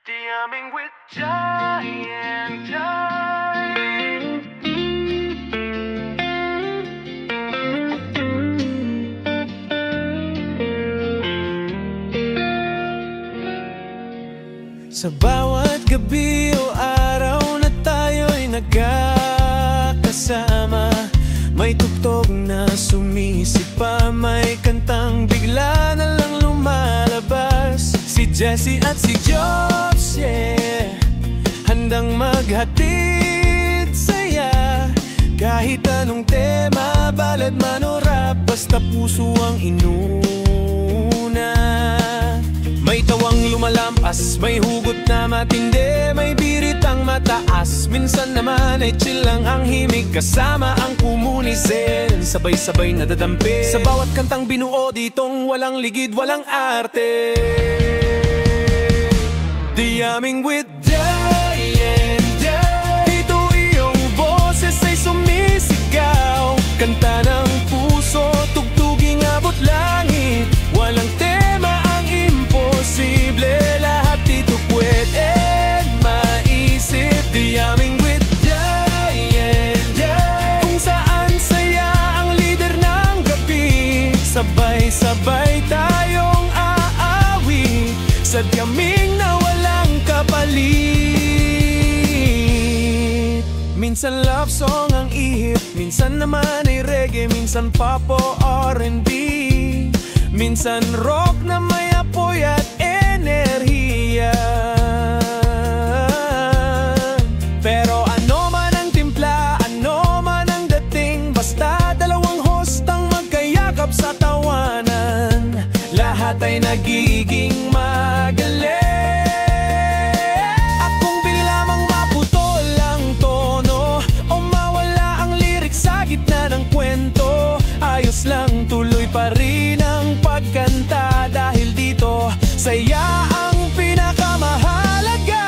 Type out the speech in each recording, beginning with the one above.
DMing with Giant Time. Sa bawat gabi o araw na tayo'y nagkakasama, may tugtog na sumisipa, may kantang bigla na lang lumalabas. Si Jessie at si Jobs, yeah, handang maghatid saya. Kahit anong tema, balad man o rap, basta puso ang inuna. May tawang lumalampas, may hugot na matindi, may biritang mataas. Minsan naman ay chill lang ang himig, kasama ang kumunisin, sabay-sabay nadadampi. Sa bawat kantang binuo ditong walang ligid, walang arte. DMing with Giant Day. Dito iyong boses ay sumisigaw, kanta ng puso, tugtuging abot langit. Walang tema ang imposible, lahat dito pwede maisip. DMing with Giant Day, kung saan saya ang leader ng gabi, sabay-sabay tayong aawi sa diyaming na walang kapalit. Minsan love song ang ihip, minsan naman ay reggae, minsan pop o R&B, minsan rock na may apoy at enerhiya. Pero ano man ang timpla, ano man ang dating, basta dalawang host ang magkayakap sa tawanan, lahat ay nagiging magaling. At kung bigla mang maputol ang tono o mawala ang lyrics sa gitna ng kwento, ayos lang, tuloy pa rin ang pagkanta, dahil dito saya ang pinakamahalaga.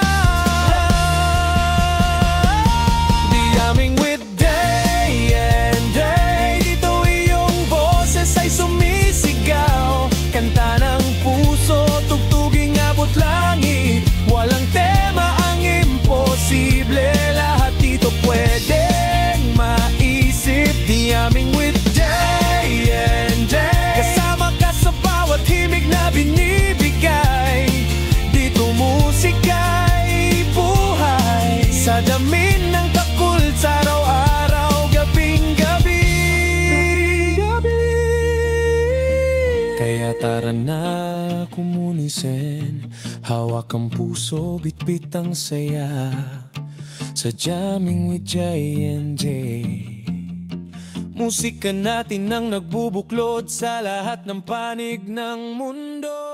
DMing with Day and Day. Dito iyong boses ay sumisigaw, kanta ng puso, tugtuging abot langit. Walang tema ang imposible, lahat dito pwedeng maisip. DMing with Day and Day, kasama ka sa bawat himig na binibigay. Dito musika'y buhay, sa damin ng kakult, sa araw-araw, gabing-gabi. Kaya tara na kumunisin, hawak ang puso, bitbit ang saya, sa jamming with Giant J. Musika natin ang nagbubuklod sa lahat ng panig ng mundo.